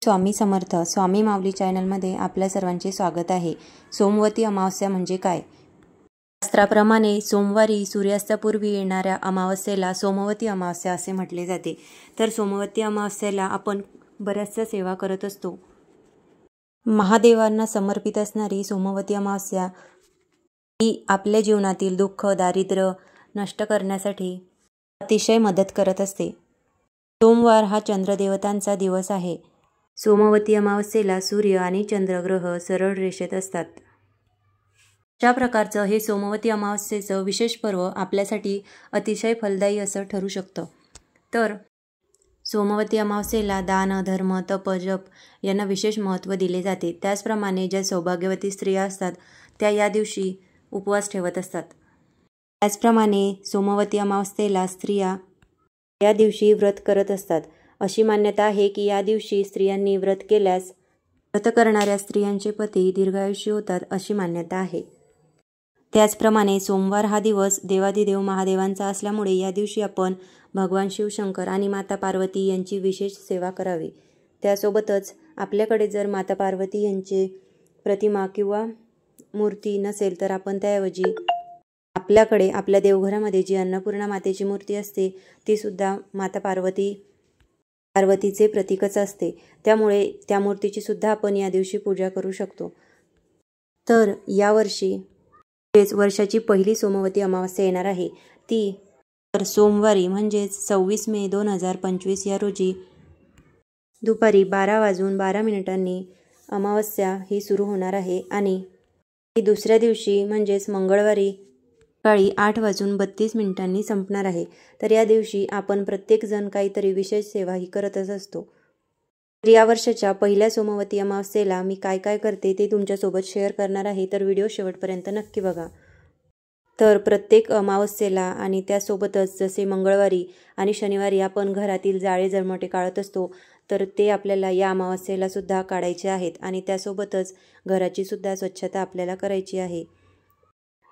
स्वामी समर्थ स्वामी माऊली चॅनलमध्ये आपल्या सर्वांचे स्वागत आहे। सोमवती अमावस्या म्हणजे काय? शास्त्राप्रमाणे सोमवारी सूर्यास्तापूर्वी येणाऱ्या अमावस्येला सोमवती अमावस्या असे म्हटले जाते। तर सोमवती अमावस्येला आपण बऱ्याचशा सेवा करत असतो। महादेवांना समर्पित असणारी सोमवती अमावस्या ही आपल्या जीवनातील दुःख दारिद्र्य नष्ट करण्यासाठी अतिशय मदत करत असते। सोमवार हा चंद्रदेवतांचा दिवस आहे। सोमवती अमावस्येला सूर्य आणि चंद्रग्रह सरळ रेषेत असतात। अशा प्रकारचं हे सोमवती अमावस्येचं विशेष पर्व आपल्यासाठी अतिशय फलदायी असं ठरू शकतं। तर सोमवती अमावस्येला दान धर्म तप जप यांना विशेष महत्त्व दिले जाते। त्याचप्रमाणे ज्या सौभाग्यवती स्त्रिया असतात त्या या दिवशी उपवास ठेवत असतात। त्याचप्रमाणे सोमवती अमावस्येला स्त्रिया या दिवशी व्रत करत असतात। अशी मान्यता आहे की या दिवशी स्त्रियांनी व्रत केल्यास व्रत करणाऱ्या स्त्रियांचे पती दीर्घायुषी होतात अशी मान्यता आहे। त्याचप्रमाणे सोमवार हा दिवस देवाधिदेव महादेवांचा असल्यामुळे या दिवशी आपण भगवान शिवशंकर आणि माता पार्वती यांची विशेष सेवा करावी। त्यासोबतच आपल्याकडे जर माता पार्वती यांची प्रतिमा किंवा मूर्ती नसेल तर आपण त्याऐवजी आपल्याकडे आपल्या देवघरामध्ये जी अन्नपूर्णा मातेची मूर्ती असते ती सुद्धा माता पार्वतीचे प्रतीकच असते। त्यामुळे त्या मूर्तीची सुद्धा आपण या दिवशी पूजा करू शकतो। तर यावर्षी वर्षाची पहिली सोमवती अमावस्या येणार आहे ती तर सोमवारी म्हणजेच 26 मे 2025 या रोजी दुपारी 12:12 अमावस्या ही सुरू होणार आहे आणि ही दुसऱ्या दिवशी म्हणजेच मंगळवारी सकाळी 8:32 संपणार आहे। तर या दिवशी आपण प्रत्येकजण काहीतरी विशेष सेवा ही करतच असतो। तर या वर्षाच्या पहिल्या सोमवती अमावस्येला मी काय काय करते ते तुमच्यासोबत शेअर करणार आहे। तर व्हिडिओ शेवटपर्यंत नक्की बघा। तर प्रत्येक अमावस्येला आणि त्यासोबतच जसे मंगळवारी आणि शनिवारी आपण घरातील जाळे जळमटे काढत असतो तर ते आपल्याला या अमावस्येला सुद्धा काढायचे आहेत आणि त्यासोबतच घराची सुद्धा स्वच्छता आपल्याला करायची आहे।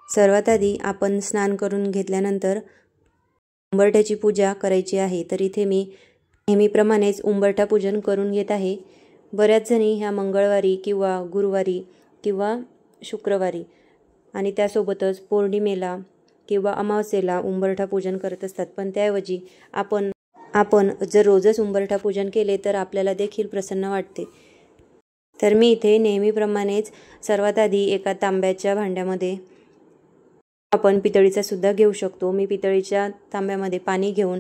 सर्वात आधी आपण स्नान करून घेतल्यानंतर उंबरठ्याची पूजा करायची आहे। तर इथे मी नेहमीप्रमाणेच उंबरठा पूजन करून घेत आहे। बऱ्याच जणी ह्या मंगळवारी किंवा गुरुवारी किंवा शुक्रवारी आणि त्यासोबतच पौर्णिमेला किंवा अमावस्येला उंबरठा पूजन करत असतात। पण त्याऐवजी आपण जर रोजच उंबरठा पूजन केले तर आपल्याला देखील प्रसन्न वाटते। तर मी इथे नेहमीप्रमाणेच सर्वात आधी एका तांब्याच्या भांड्यामध्ये आपण पितळीचा सुद्धा घेऊ शकतो। मी पितळीच्या तांब्यामध्ये पाणी घेऊन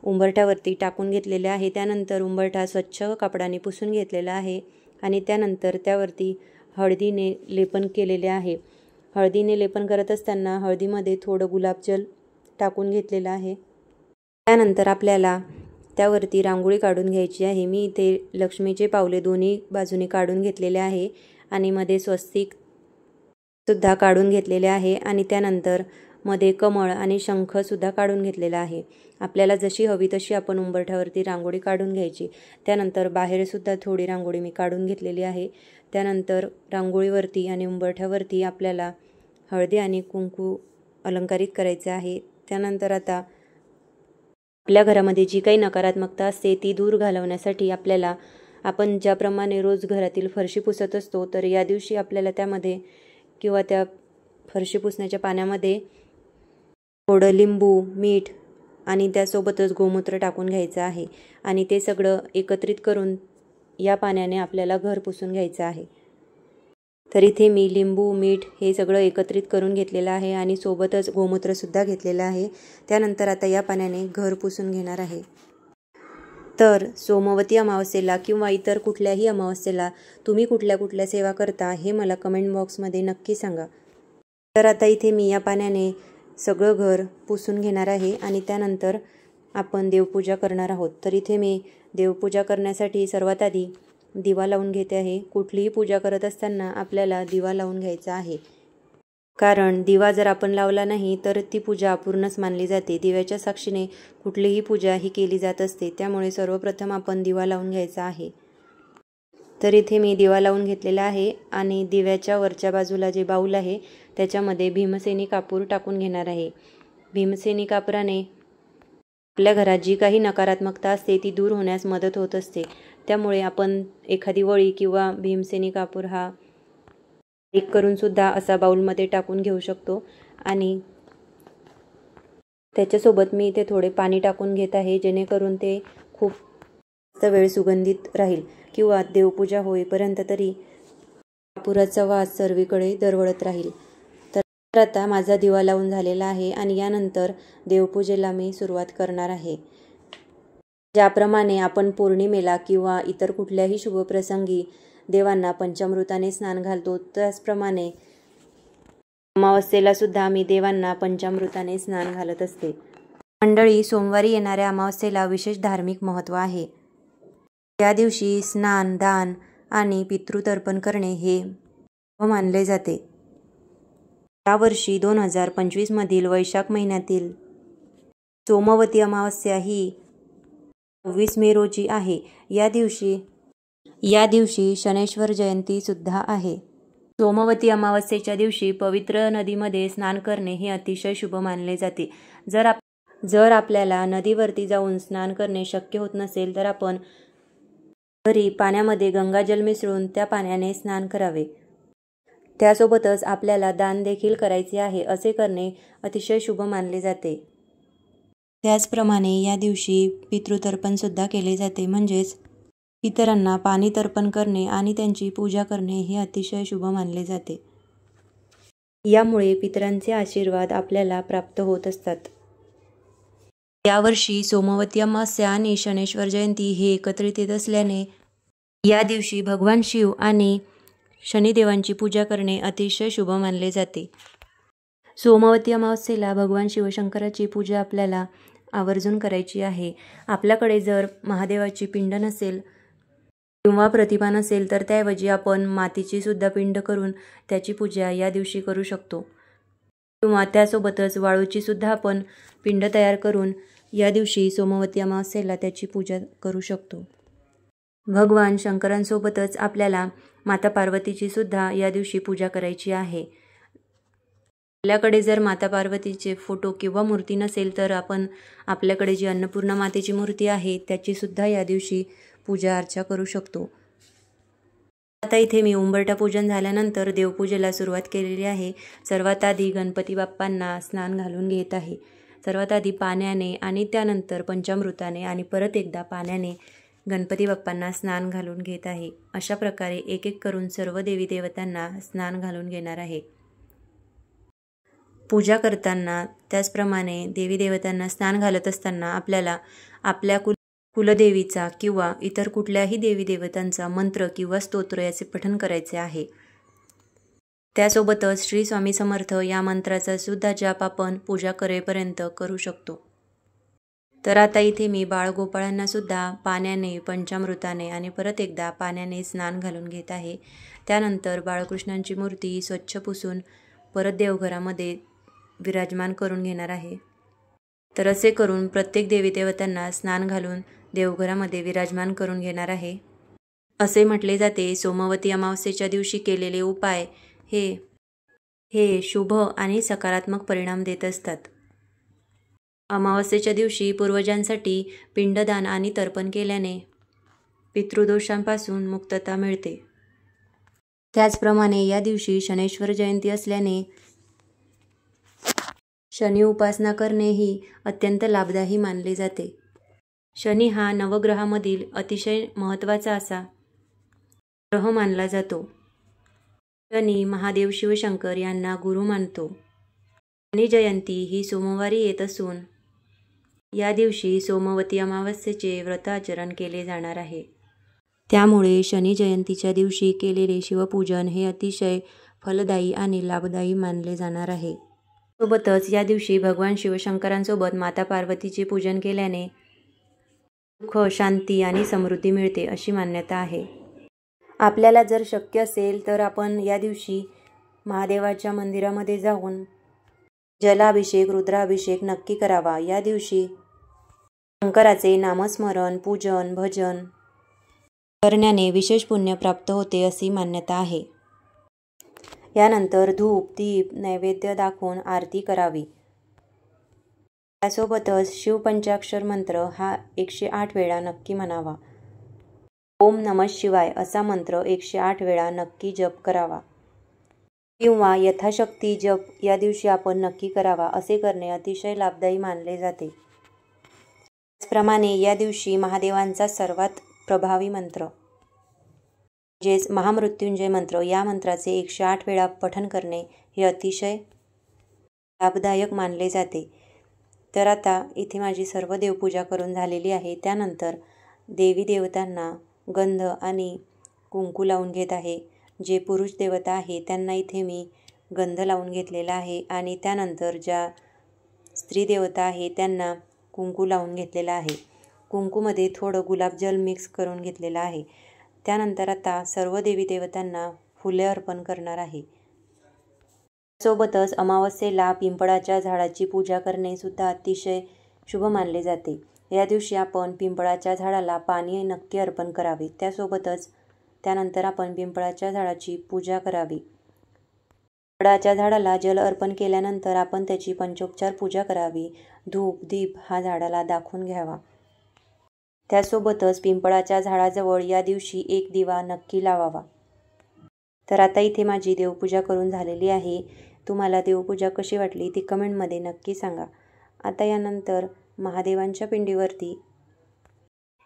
उंबरठ्यावरती टाकून घेतलेले आहे। त्यानंतर उंबरठा स्वच्छ कापडाने पुसून घेतलेला आहे आणि त्यानंतर त्यावरती हळदीने लेपन केलेले आहे। हळदीने लेपन करत असताना हळदीमध्ये थोडं गुलाबजल टाकून घेतलेलं आहे। त्यानंतर आपल्याला त्यावरती रांगोळी काढून घ्यायची आहे। मी इथे लक्ष्मीचे पावले दोन्ही बाजूने काढून घेतलेले आहे आणि मध्ये स्वस्तिक सुद्धा काढून घेतलेले आहे आणि त्यानंतर मध्ये कमळ आणि शंख सुद्धा काढून घेतलेला आहे। आपल्याला जशी हवी तशी आपण उंबरठ्यावरती रांगोळी काढून घ्यायची। त्यानंतर बाहेर सुद्धा थोडी रांगोळी मी काढून घेतलेली आहे। त्यानंतर रांगोळीवरती आणि उंबरठ्यावरती आपल्याला हळदी आणि कुंकू अलंकारित करायचे आहे। त्यानंतर आता आपल्या घरामध्ये जी काही नकारात्मकता असते ती दूर घालवण्यासाठी आपण ज्याप्रमाणे रोज घरातील फरशी पुसत असतो तर या दिवशी आपल्याला त्यामध्ये किंवा त्या फरशी पुसण्याच्या पाण्यामध्ये थोडं लिंबू मीठ आणि त्यासोबतच गोमूत्र टाकून घ्यायचं आहे आणि ते सगळं एकत्रित करून या पाण्याने आपल्याला घर पुसून घ्यायचं आहे। तर इथे मी लिंबू मीठ हे सगळं एकत्रित करून घेतलेलं आहे आणि सोबतच गोमूत्र सुद्धा घेतलेलं आहे। त्यानंतर आता या पाण्याने घर पुसून घेणार आहे। तर सोमवती अमावस्येला किंवा इतर कुठल्याही अमावस्येला तुम्ही कुठल्या सेवा करता हे मला कमेंट बॉक्समध्ये नक्की सांगा। तर आता इथे मी या पाण्याने सगळं घर पुसून घेणार आहे आणि त्यानंतर आपण देवपूजा करणार आहोत। तर इथे मी देवपूजा करण्यासाठी सर्वात आधी दिवा लावून घेते आहे। कुठलीही पूजा करत असताना आपल्याला दिवा लावून घ्यायचा आहे, कारण दिवा जर आपण लावला नाही तर ती पूजा अपूर्णच मानली जाते। दिव्याच्या साक्षीने कुठलीही पूजा ही केली जात असते। त्यामुळे सर्वप्रथम आपण दिवा लावून घ्यायचा आहे। तर इथे मी दिवा लावून घेतलेला आहे आणि दिव्याच्या वरच्या बाजूला जे बाऊल आहे त्याच्यामध्ये भीमसेनी कापूर टाकून घेणार आहे। भीमसेनी कापराने आपल्या घरात जी काही नकारात्मकता असते ती दूर होण्यास मदत होत असते. त्यामुळे आपण एखादी वळी किंवा भीमसेनी कापूर हा एक करून सुद्धा असा बाउलमध्ये टाकून घेऊ शकतो आणि त्याच्यासोबत मी इथे थोडे पाणी टाकून घेत आहे, जेणेकरून ते खूप जास्त वेळ सुगंधित राहील किंवा देवपूजा होईपर्यंत तरी कापुराचा वास सर्वीकडे दरवळत राहील. तर आता माझा दिवा लावून झालेला आहे आणि यानंतर देवपूजेला मी सुरुवात करणार आहे. ज्याप्रमाणे आपण पौर्णिमेला किंवा इतर कुठल्याही शुभप्रसंगी देवांना पंचामृताने स्नान घालतो, त्याचप्रमाणे अमावस्येला सुद्धा मी देवांना पंचामृताने स्नान घालत असते. मंडळी, सोमवारी येणाऱ्या अमावस्येला विशेष धार्मिक महत्त्व आहे. या दिवशी स्नान, दान आणि पितृतर्पण करणे हे मानले जाते. यावर्षी 2025 मधील वैशाख महिन्यातील सोमवती अमावस्या ही 26 मे रोजी आहे. या दिवशी शनैश्वर जयंती सुद्धा आहे. सोमवती अमावस्येच्या दिवशी पवित्र नदीमध्ये स्नान करणे हे अतिशय शुभ मानले जाते. जर आपल्याला नदीवरती जाऊन स्नान करणे शक्य होत नसेल तर आपण घरी पाण्यामध्ये गंगाजल मिसळून त्या पाण्याने स्नान करावे. त्यासोबतच आपल्याला दान देखील करायचे आहे. असे करणे अतिशय शुभ मानले जाते. त्याचप्रमाणे या दिवशी पितृतर्पण सुद्धा केले जाते, म्हणजेच पितरांना पाणी तर्पण करणे आणि त्यांची पूजा करणे हे अतिशय शुभ मानले जाते. यामुळे पितरांचे आशीर्वाद आपल्याला प्राप्त होत असतात. यावर्षी सोमवती अमावस्या आणि शनैश्वर जयंती हे एकत्रित येत असल्याने या दिवशी भगवान शिव आणि शनिदेवांची पूजा करणे अतिशय शुभ मानले जाते. सोमवती अमावस्येला भगवान शिवशंकराची पूजा आपल्याला आवर्जून करायची आहे. आपल्याकडे जर महादेवाची पिंड नसेल किंवा प्रतिमा नसेल तर त्याऐवजी आपण मातीची सुद्धा पिंड करून त्याची पूजा या दिवशी करू शकतो. किंवा त्यासोबतच वाळूची सुद्धा आपण पिंड तयार करून या दिवशी सोमवती अमावस्येला त्याची पूजा करू शकतो. भगवान शंकरांसोबतच आपल्याला माता पार्वतीची सुद्धा या दिवशी पूजा करायची आहे. आपल्याकडे जर माता पार्वतीचे फोटो किंवा मूर्ती नसेल तर आपण आपल्याकडे जी अन्नपूर्णा मातेची मूर्ती आहे त्याची सुद्धा या दिवशी पूजा अर्चा करू शकतो. आता इथे मी उंबरठा पूजन झाल्यानंतर देवपूजेला सुरुवात केलेली आहे. सर्वात आधी गणपती बाप्पांना स्नान घालून घेत आहे. सर्वात आधी पाण्याने आणि त्यानंतर पंचामृताने आणि परत एकदा पाण्याने गणपती बाप्पांना स्नान घालून घेत आहे. अशा प्रकारे एक एक करून सर्व देवी देवतांना स्नान घालून घेणार आहे. पूजा करताना त्याचप्रमाणे देवी देवतांना स्नान घालत असताना आपल्याला आपल्या कुलदेवीचा किंवा इतर कुठल्याही देवी देवतांचा मंत्र किंवा स्तोत्र याचे पठण करायचे आहे. त्यासोबतच श्री स्वामी समर्थ या मंत्राचा सुद्धा जाप आपण पूजा करेपर्यंत करू शकतो. तर आता इथे मी बाळगोपाळांना सुद्धा पाण्याने, पंचामृताने आणि परत एकदा पाण्याने स्नान घालून घेत आहे. त्यानंतर बाळकृष्णांची मूर्ती स्वच्छ पुसून परत देवघरामध्ये विराजमान करून घेणार आहे. तर असे करून प्रत्येक देवी देवतांना स्नान घालून देवघरामध्ये विराजमान करून घेणार आहे. असे म्हटले जाते, सोमवती अमावस्येच्या दिवशी केलेले उपाय हे शुभ आणि सकारात्मक परिणाम देत असतात. अमावस्येच्या दिवशी पूर्वजांसाठी पिंडदान आणि तर्पण केल्याने पितृदोषांपासून मुक्तता मिळते. त्याचप्रमाणे या दिवशी शनैश्वर जयंती असल्याने शनी उपासना करणे ही अत्यंत लाभदायी मानले जाते. शनी हा नवग्रहामधील अतिशय महत्त्वाचा असा ग्रह मानला जातो. शनी महादेव शिवशंकर यांना गुरु मानतो. शनी जयंती ही सोमवारी येत असून या दिवशी सोमवती अमावस्येचे व्रताचरण केले जाणार आहे. त्यामुळे शनी जयंतीच्या दिवशी केलेले शिवपूजन हे अतिशय फलदायी आणि लाभदायी मानले जाणार आहे. सोबतच या दिवशी भगवान शिवशंकरांसोबत माता पार्वतीचे पूजन केल्याने सुख, शांती आणि समृद्धी मिळते अशी मान्यता आहे. आपल्याला जर शक्य असेल तर आपण या दिवशी महादेवाच्या मंदिरामध्ये जाऊन जलाभिषेक, रुद्राभिषेक नक्की करावा. या दिवशी शंकराचे नामस्मरण, पूजन, भजन करण्याने विशेष पुण्य प्राप्त होते अशी मान्यता आहे. यानंतर धूप, दीप, नैवेद्य दाखवून आरती करावी. त्यासोबतच शिवपंचाक्षर मंत्र हा 108 वेळा नक्की म्हणावा. ओम नमः शिवाय असा मंत्र 108 वेळा नक्की जप करावा किंवा यथाशक्ती जप या दिवशी आपण नक्की करावा. असे करणे अतिशय लाभदायी मानले जाते. त्याचप्रमाणे या दिवशी महादेवांचा सर्वात प्रभावी मंत्र म्हणजेच महामृत्युंजय मंत्र या मंत्राचे 108 वेळा पठण करणे हे अतिशय लाभदायक मानले जाते. तर आता इथे माझी सर्व देवपूजा करून झालेली आहे. त्यानंतर देवी देवतांना गंध आणि कुंकू लावून घेत आहे. जे पुरुष देवता आहे त्यांना इथे मी गंध लावून घेतलेला आहे आणि त्यानंतर ज्या स्त्री देवता आहे त्यांना कुंकू लावून घेतलेला आहे. कुंकूमध्ये थोडं गुलाबजल मिक्स करून घेतलेलं आहे. त्यानंतर आता सर्व देवी देवतांना फुले अर्पण करणार आहे. सोबतच अमावस्येला पिंपळाच्या झाडाची पूजा करणे सुद्धा अतिशय शुभ मानले जाते. या दिवशी आपण पिंपळाच्या झाडाला पाणी नक्की अर्पण करावे. त्यासोबतच त्यानंतर आपण पिंपळाच्या झाडाची पूजा करावी. पिंपळाच्या झाडाला जल अर्पण केल्यानंतर आपण त्याची पंचोपचार पूजा करावी. धूप दीप हा झाडाला दाखवून घ्यावा. त्यासोबतच पिंपळाच्या झाडाजवळ या दिवशी एक दिवा नक्की लावावा. तर आता इथे माझी देवपूजा करून झालेली आहे. तुम्हाला देवपूजा कशी वाटली ती कमेंटमध्ये नक्की सांगा. आता यानंतर महादेवांच्या पिंडीवरती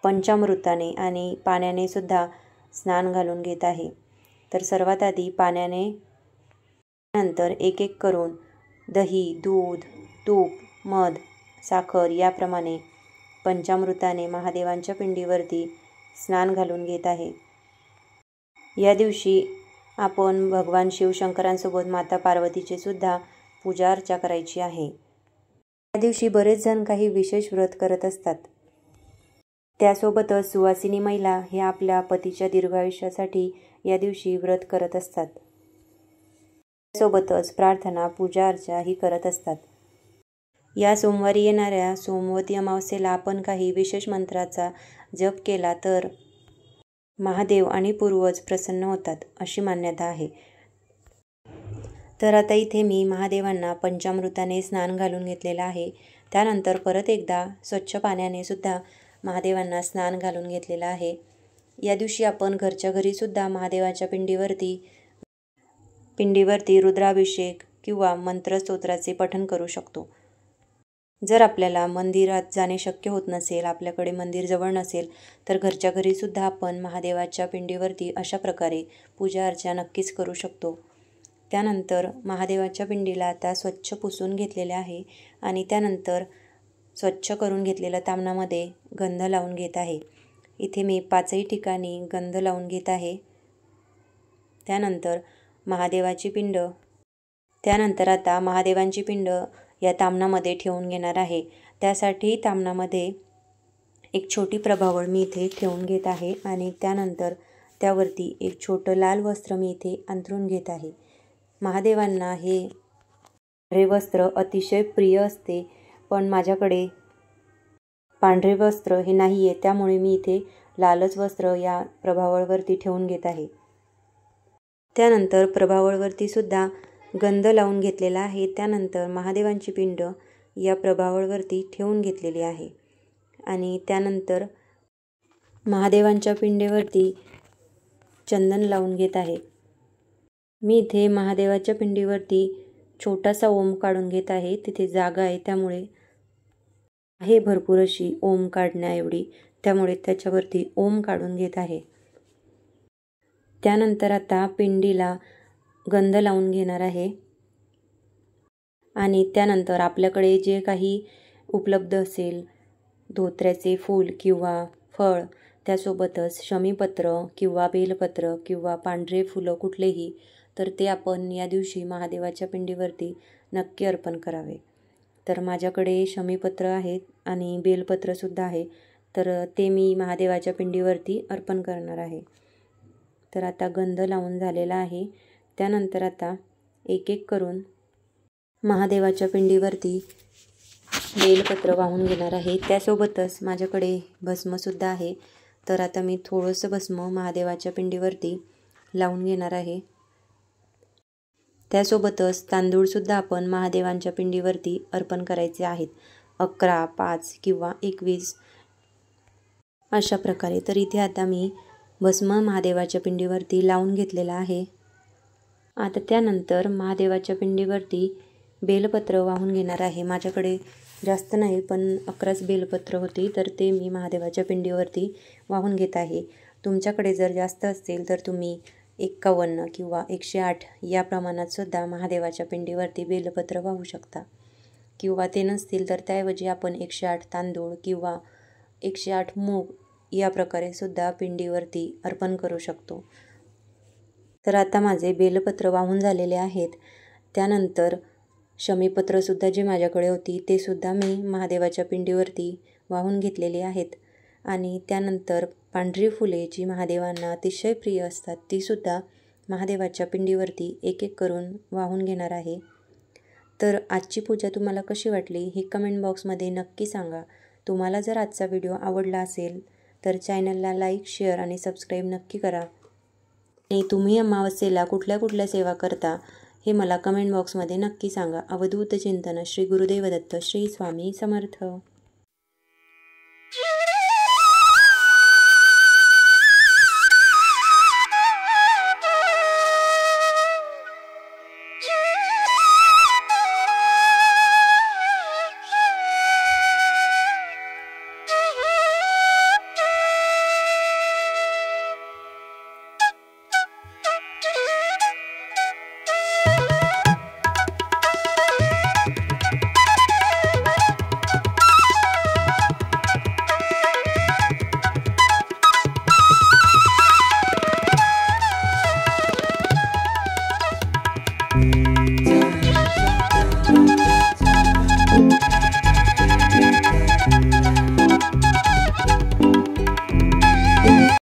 पंचामृताने आणि पाण्याने सुद्धा स्नान घालून घेत आहे. तर सर्वात आधी पाण्याने नंतर एक एक करून दही दूध तूप मध साखर याप्रमाणे पंचामृताने महादेवांच्या पिंडीवरती स्नान घालून घेत आहे. या दिवशी आपण भगवान शिवशंकरांसोबत माता पार्वतीचे सुद्धा पूजा अर्चा करायची आहे. या दिवशी बरेच जण काही विशेष व्रत करत असतात. त्यासोबतच सुवासिनी महिला हे आपल्या पतीच्या दीर्घायुष्यासाठी या दिवशी व्रत करत असतात. त्यासोबतच प्रार्थना पूजा अर्चा ही करत असतात. या सोमवारी येणाऱ्या सोमवती अमावस्येला आपण काही विशेष मंत्राचा जप केला तर महादेव आणि पूर्वज प्रसन्न होतात अशी मान्यता आहे. तर आता इथे मी महादेवांना पंचामृताने स्नान घालून घेतलेलं आहे. त्यानंतर परत एकदा स्वच्छ पाण्याने सुद्धा महादेवांना स्नान घालून घेतलेलं आहे. या दिवशी आपण घरच्या घरी सुद्धा महादेवाच्या पिंडीवरती रुद्राभिषेक किंवा मंत्रस्तोत्राचे पठण करू शकतो. जर आपल्याला मंदिरात जाणे शक्य होत नसेल, आपल्याकडे मंदिर जवळ नसेल तर घरच्या घरी सुद्धा आपण महादेवाच्या पिंडीवरती अशा प्रकारे पूजा अर्चा नक्कीच करू शकतो. त्यानंतर महादेवाच्या पिंडीला आता स्वच्छ पुसून घेतलेले आहे आणि त्यानंतर स्वच्छ करून घेतलेल्या तामणामध्ये गंध लावून घेत आहे. इथे मी 5ही ठिकाणी गंध लावून घेत आहे. त्यानंतर आता महादेवांची पिंड या तामणामध्ये ठेवून घेणार आहे. त्यासाठी तामणामध्ये एक छोटी प्रभावळ मी इथे ठेवून घेत आहे आणि त्यानंतर त्यावरती एक छोटं लाल वस्त्र मी इथे अंथरून घेत आहे. महादेवांना हे पांढरे वस्त्र अतिशय प्रिय असते, पण माझ्याकडे पांढरे वस्त्र हे नाही आहे, त्यामुळे मी इथे लालच वस्त्र या प्रभावळवरती ठेवून घेत आहे. त्यानंतर प्रभावळवरती सुद्धा गंध लावून घेतलेला आहे. त्यानंतर महादेवांची पिंड या प्रभावळवरती ठेवून घेतलेली आहे आणि त्यानंतर महादेवांच्या पिंडीवरती चंदन लावून घेत आहे. मी इथे महादेवाच्या पिंडीवरती छोटासा ओम काढून घेत आहे. तिथे जागा आहे त्यामुळे आहे भरपूर अशी ओम काढण्या एवढी, त्यामुळे त्याच्यावरती ओम काढून घेत आहे. त्यानंतर आता पिंडीला गंध लावून घेणार आहे आणि त्यानंतर आपल्याकडे जे काही उपलब्ध असेल धोत्र्याचे फूल किंवा फळ, त्यासोबतच शमीपत्र किंवा बेलपत्र किंवा पांढरे फुलं कुठलेही, तर ते आपण या दिवशी महादेवाच्या पिंडीवरती नक्की अर्पण करावे. तर माझ्याकडे शमीपत्र आहेत आणि बेलपत्रसुद्धा आहे, तर ते मी महादेवाच्या पिंडीवरती अर्पण करणार आहे. तर आता गंध लावून झालेला आहे. त्यानंतर आता एक एक करून महादेवाच्या पिंडीवरती बेलपत्र वाहून घेणार आहे. त्यासोबतच माझ्याकडे भस्मसुद्धा आहे, तर आता मी थोडंसं भस्म महादेवाच्या पिंडीवरती लावून घेणार आहे. त्यासोबतच तांदूळसुद्धा आपण महादेवांच्या पिंडीवरती अर्पण करायचे आहेत. 11, 5 किंवा 21 अशा प्रकारे. तर इथे आता मी भस्म महादेवाच्या पिंडीवरती लावून घेतलेला आहे. आता त्यानंतर महादेवाच्या पिंडीवरती बेलपत्र वाहून घेणार आहे. माझ्याकडे जास्त नाही पण 11च बेलपत्र होती, तर ते मी महादेवाच्या पिंडीवरती वाहून घेत आहे. तुमच्याकडे जर जास्त असतील तर तुम्ही 51 किंवा 108 या प्रमाणात सुद्धा महादेवाच्या पिंडीवरती बेलपत्र वाहू शकता. किंवा ते नसतील तर त्याऐवजी आपण 108 तांदूळ किंवा 108 मूग या प्रकारे सुद्धा पिंडीवरती अर्पण करू शकतो. तर आता माझे बेलपत्र वाहून झालेले आहेत. त्यानंतर शमीपत्रसुद्धा जी माझ्याकडे होती ते सुद्धा मी महादेवाच्या पिंडीवरती वाहून घेतलेली आहेत. आणि त्यानंतर पांढरी फुले जी महादेवांना अतिशय प्रिय असतात तीसुद्धा महादेवाच्या पिंडीवरती एक एक करून वाहून घेणार आहे. तर आजची पूजा तुम्हाला कशी वाटली हे कमेंट बॉक्समध्ये नक्की सांगा. तुम्हाला जर आजचा व्हिडिओ आवडला असेल तर चॅनलला लाईक, शेअर आणि सबस्क्राईब नक्की करा. आणि तुम्ही अमावस्येला कुठल्या कुठल्या सेवा करता हे मला कमेंट बॉक्समध्ये नक्की सांगा. अवधूत चिंतन. श्री गुरुदेव दत्त. श्री स्वामी समर्थ.